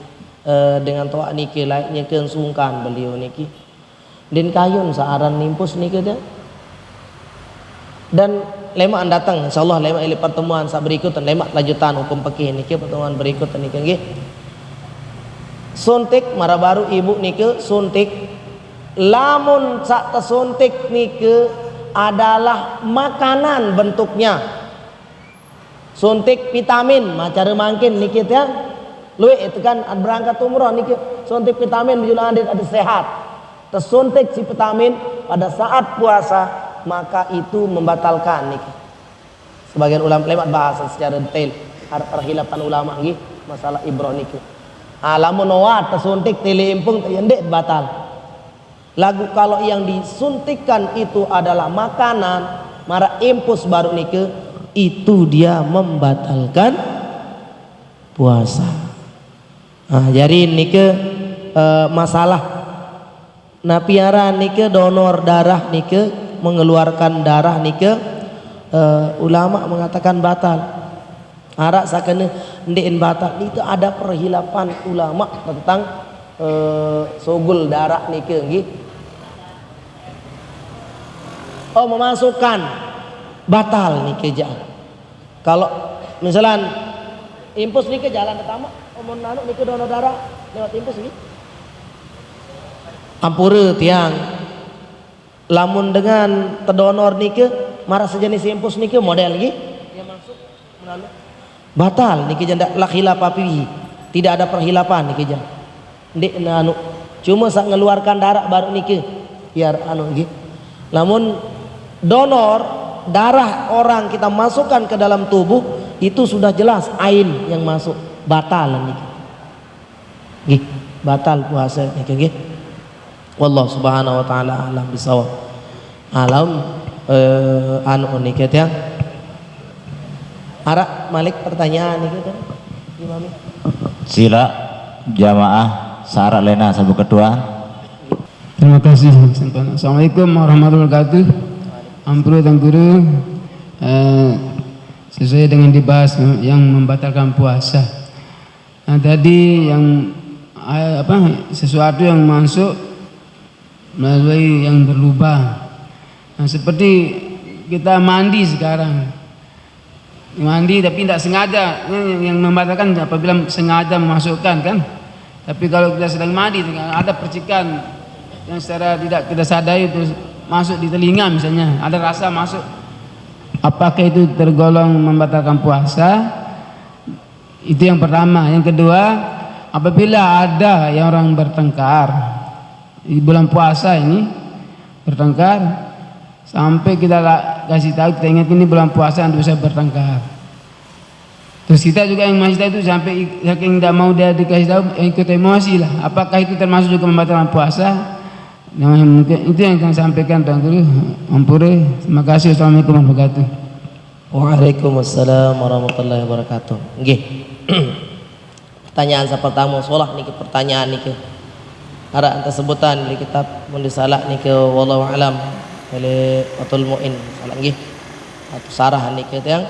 dengan toa nih ke laiknya ke sungkan beliau nih ki din kayun searan nimpus nih ke dan lemak datang insyaallah lemak ili pertemuan saat berikut dan lemak lanjutan hukum fikih niki pertemuan berikut niki nggih. Suntik mara baru ibu niki suntik lamun sak tersuntik niki adalah makanan bentuknya. Suntik vitamin macara mangkin niki teh luwe itu kan berangkat umroh niki suntik vitamin bijulan ada sehat. Tersuntik si vitamin pada saat puasa maka itu membatalkan niki. Sebagian ulama bahasa secara detail perhilapan ulama nggih masalah ibroh niki. Lamun nawat tersuntik tilimpung teyendek batal. Lagu kalau yang disuntikkan itu adalah makanan mara impus baru niki itu dia membatalkan puasa. Jadi niki masalah napiara niki donor darah niki mengeluarkan darah nike ulama mengatakan batal. Arak sakene ndek batal itu ada perhilapan ulama tentang sogul darah nike nggih. Memasukkan batal nike jangan. Kalau misalnya impus nike jalan pertama mun anu nike donor darah lewat impus nggih. Ampure tiang lamun dengan terdonor nike marah sejenis impus nike model niki dia masuk melalui batal niki janda la khilafah fihi, tidak ada perhilapan niki janda ndek anu cuma sak ngeluarkan darah baru niki biar anu niki. Lamun donor darah orang kita masukkan ke dalam tubuh itu sudah jelas ain yang masuk batal niki nggih, batal puasa niki nggih. Wallahu subhanahu wa ta'ala alam bisawab. Alam anu niki teh. Ara Malik pertanyaan niki teh. Imami. Sila jamaah syarat lena sabu kedua. Terima kasih. Assalamualaikum warahmatullahi wabarakatuh. Ampun dan guru sesuai dengan dibahas yang membatalkan puasa. Nah, tadi yang sesuatu yang masuk melalui yang berlubang. Nah, seperti kita mandi sekarang, mandi tapi tidak sengaja, yang membatalkan apabila sengaja memasukkan kan. Tapi kalau kita sedang mandi ada percikan yang secara tidak kita sadari itu masuk di telinga misalnya, ada rasa masuk, apakah itu tergolong membatalkan puasa? Itu yang pertama. Yang kedua, apabila ada yang orang bertengkar di bulan puasa ini bertengkar sampai kita kasih tahu, kita ingat ini bulan puasa untuk bisa bertengkar. Terus kita juga yang masih tahu itu sampai saking tidak mau dia dikasih tahu ikut emosi lah. Apakah itu termasuk juga membatalkan puasa? Nah, mungkin itu yang saya sampaikan Tuan Guru. Ampure. Terima kasih. Assalamualaikum warahmatullahi wabarakatuh. Waalaikumsalam warahmatullahi wabarakatuh. Nggih. Pertanyaan saya pertama solah niki pertanyaan niki. Ada anta sebutan di kitab mun disalah niki wallahu alam oleh Fathul Muin salah nggih. Atau sarah niki yang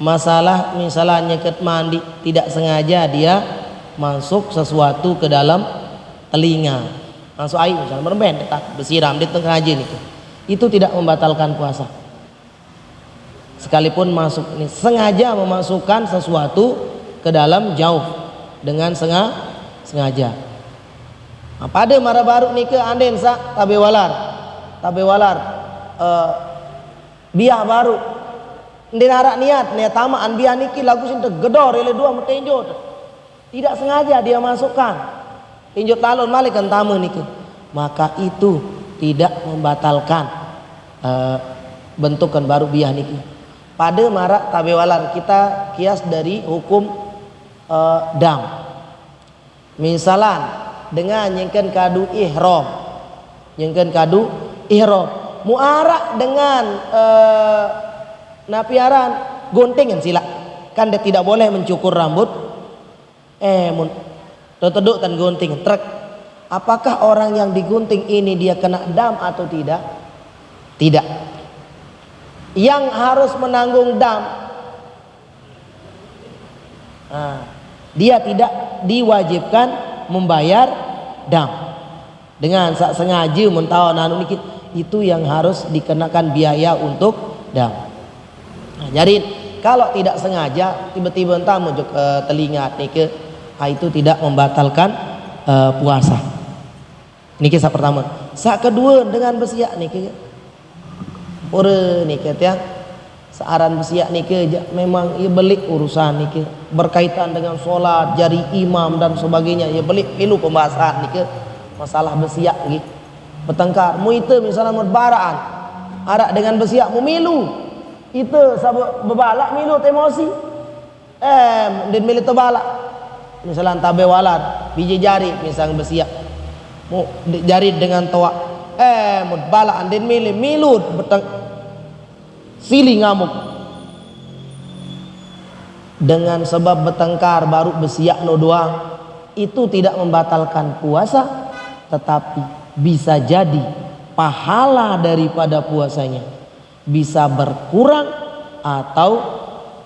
masalah misalnya nyeket mandi tidak sengaja dia masuk sesuatu ke dalam telinga. Masuk air misalnya merben tak bersiram di tengah aja nih. Itu tidak membatalkan puasa. Sekalipun masuk ini sengaja memasukkan sesuatu ke dalam jauh dengan sengaja. Nah, pada mara baru nih ke anden sa tabe walar biah baru ndinara niat tamaan biah niki lagu sinte gedor ele dua metenjo tidak sengaja dia masukkan tinjau talon malikan tamu niki maka itu tidak membatalkan bentukan baru biah niki pada marak tabewalar kita kias dari hukum dam misalan dengan nyengken kadu ihram muarak dengan napiaran gunting sila kan dia tidak boleh mencukur rambut teduk dan gunting truk apakah orang yang digunting ini dia kena dam atau tidak yang harus menanggung dam dia tidak diwajibkan membayar dam dengan sengaja mentawan anu niki itu yang harus dikenakan biaya untuk dam. Jadi kalau tidak sengaja tiba-tiba entah muncul telinga niki itu tidak membatalkan puasa. Ini kisah pertama. Sak kedua dengan bersiak niki. Pura niki ya. Searan bersiak niki memang ia belik urusan niki berkaitan dengan solat, jari imam dan sebagainya. Ia belik pilu pembahasan niki masalah bersiak niki. Bertengkar mu itu misalnya merbaraan arak dengan bersiak mu milu itu sabuk bebalak milu emosi dan milu tebalak misalnya tabe walar biji jari misalnya bersiak mu jari dengan toa mu balak dan milu silih ngamuk dengan sebab bertengkar baru bersiak no doang itu tidak membatalkan puasa tetapi bisa jadi pahala daripada puasanya bisa berkurang atau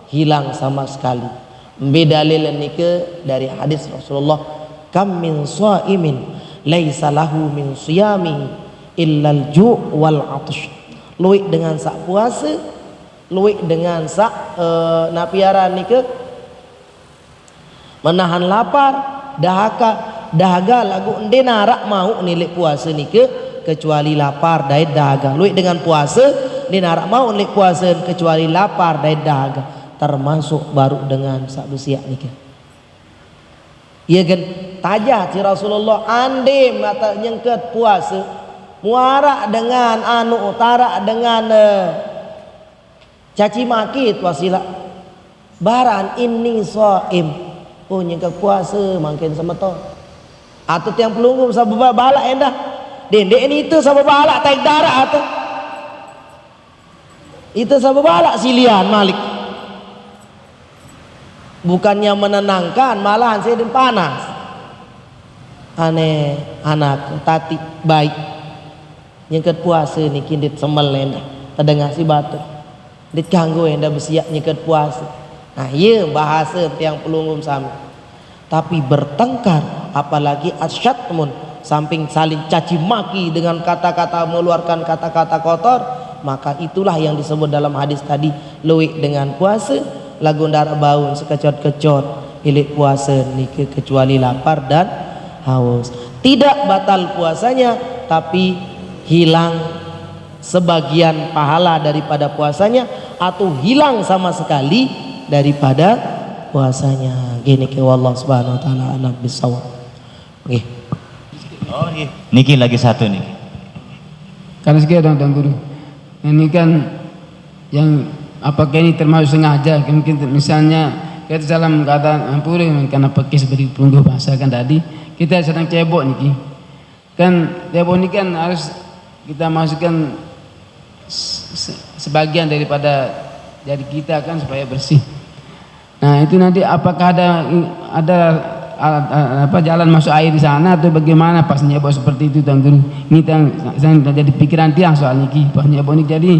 hilang sama sekali. Bedalil nike dari hadis Rasulullah kam min shaimin laisa lahu min siyami illal ju' wal 'atsh. Luik dengan sak puasa, luik dengan sak napiaran nike menahan lapar, dahaga lagu ende narak mau nilik puasa nike kecuali lapar dai dahaga. Luik dengan puasa ende narak mau nilik puasa kecuali lapar dai dahaga. Termasuk baru dengan sak bersiak nike. Iya kan tajah ci Rasulullah ande mata nyengket puasa muara dengan anu utara dengan caci maki wasilah baran ini shaim nyengket puasa makin semeton atau tiang pelunggum sababa balak endah dendek ini itu sababa balak taik darah atau itu sababa balak silian malik bukannya menenangkan malahan saya dan panas aneh anak tati baik nyengket puasa ni kindit semel endah terdengar si batu dit ganggu endah bersiap nyengket puasa. Nah iya bahasa tiang pelunggum sami tapi bertengkar apalagi asyatmun samping saling caci maki dengan kata-kata mengeluarkan kata-kata kotor maka itulah yang disebut dalam hadis tadi luik dengan puasa lagu ndara baun sekecot-kecot ilik puasa niki kecuali lapar dan haus tidak batal puasanya tapi hilang sebagian pahala daripada puasanya atau hilang sama sekali daripada puasanya gini ke wallah subhanahu wa ta'ala anak bisawab. Nggih. Oh nggih. Niki lagi satu nih. Karena sekian Tuan Guru. Ini kan yang apakah ini termasuk sengaja mungkin misalnya kita dalam keadaan ampuri karena pakai seperti pelunggu bahasa kan tadi kita sedang cebok niki. kan diabonik kan harus kita masukkan sebagian daripada jari kita kan supaya bersih. Nah itu nanti apakah ada jalan masuk air di sana atau bagaimana pas nyebok seperti itu Tuan Guru? Ini yang jadi pikiran tiang soalnya pas nyebok ini jadi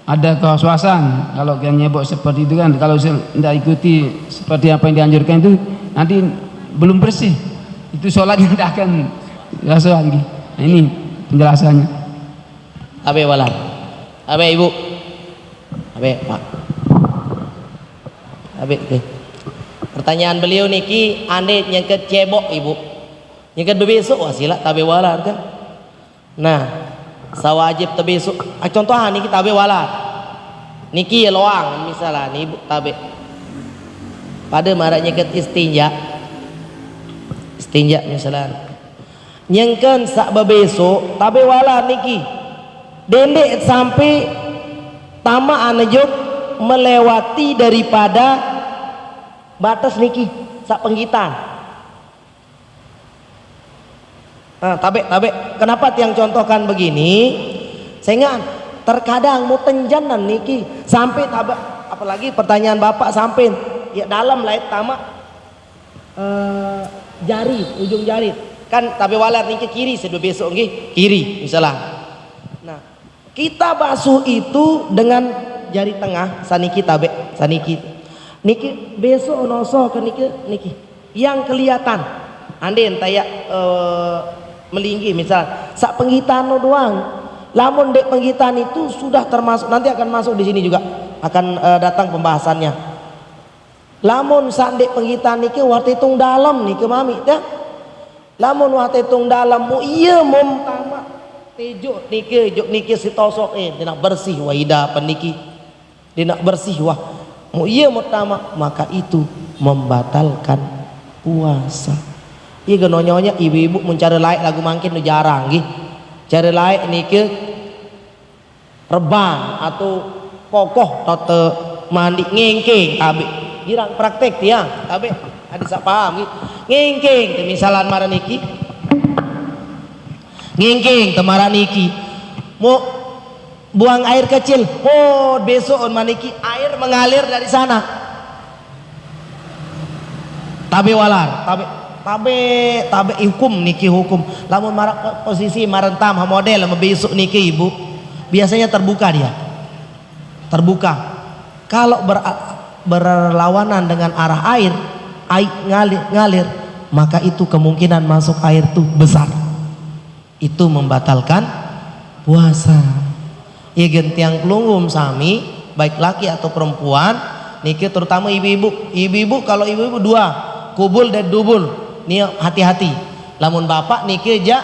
ada kos-kosan. Kalau yang nyebok seperti itu kan kalau tidak ikuti seperti apa yang dianjurkan itu nanti belum bersih. Itu sholatnya tidak akan rasa lagi. Nah, ini penjelasannya. Abe wala. Abe ibu. Abe pak. Abe ke. Pertanyaan beliau niki ane nyengket cebok ibu. Nyengket bebesok wasila tabe wala kan. Nah, sawajib tabesok. Contoh niki tabe wala. Niki loang misalnya nih ibu tabe. Pada marak nyengket istinja. Istinja misalnya. Nyengken sak bebesok tabe wala niki. Dendek sampai tama anejuk melewati daripada batas niki sak penggitan. Tabe kenapa tiang contohkan begini? Sehingga terkadang mau tenjanan niki sampai tabe, apalagi pertanyaan bapak sampai ya dalam lait tama jari ujung jari kan tabe walar niki kiri sedua besok nggih kiri misalnya. Nah kita basuh itu dengan jari tengah saniki tabe saniki niki besok noso ke niki yang kelihatan anden taya melinggi misal sak penggitan doang. Lamun dek penggitan itu sudah termasuk nanti akan masuk di sini juga akan datang pembahasannya. Lamun sak dek penggitan niki wate tung dalam niki mami ya. Lamun wate tung dalam mu iya mom tama tejo niki jok niki sitosok dinak bersih wahida peniki dinak bersih wah mu iya mo tama maka itu membatalkan puasa. Iya genonyonya ibu-ibu mencari laik lagu mangkin nu jarang nggih. Cari laik niki reban atau kokoh atau mandi ngengking tabe girang praktek tiang tabe ada sak paham gitu ngengking misalan marah niki ngengking temara niki mau buang air kecil besok on maniki air mengalir dari sana tabe walar tabe hukum niki hukum lamun marah posisi marentam model besok niki ibu biasanya terbuka dia terbuka kalau berlawanan dengan arah air ngalir maka itu kemungkinan masuk air tuh besar itu membatalkan puasa. Ya gentiang kelungum sami baik laki atau perempuan niki terutama ibu-ibu kalau ibu-ibu dua kubul dan dubul nih hati-hati lamun bapak niki aja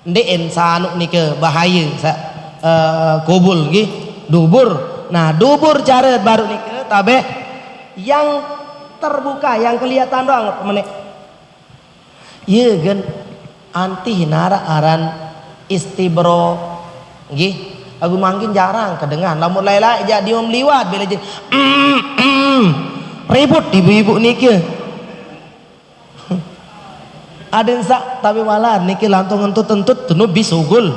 ndeen sanuk niki bahaya kubul nggih dubur. Nah dubur cara baru niki tabe yang terbuka yang kelihatan doang menek iya gen anti nara aran istibro nggih aku mangkin jarang kedengan lamun laila jadi om liwat bila jadi ribut ibu-ibu niki ada sak tapi malah niki lantung entut nubi sugul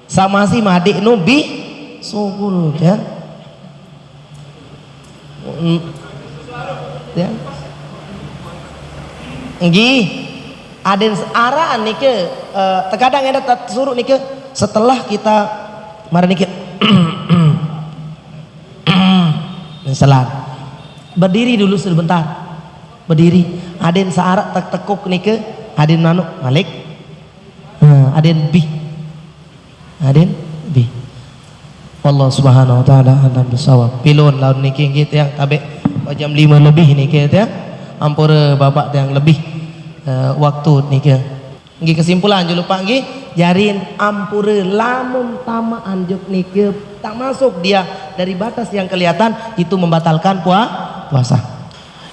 sama si madik nubi sugul ya ya nggih aden araan niki terkadang ada suruh niki setelah kita mari niki misalan berdiri dulu sebentar berdiri aden searak tekuk niki aden manuk malik aden bi Allah subhanahu wa ta'ala alam bisawab pilon laun niki gitu ya tabe jam 5 lebih niki ya ampura bapak yang lebih waktu niki nggih kesimpulan jangan lupa nggih jarin ampura lamun tamaan juk niki tak masuk dia dari batas yang kelihatan itu membatalkan puasa.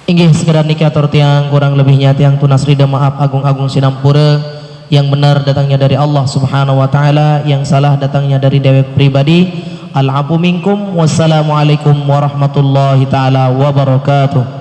Inggih sekedar niki atur tiang kurang lebihnya tiang tunas rida maaf agung-agung sinampura yang benar datangnya dari Allah subhanahu wa ta'ala yang salah datangnya dari dewek pribadi. Al-afu minkum wassalamualaikum warahmatullahi ta'ala wabarakatuh.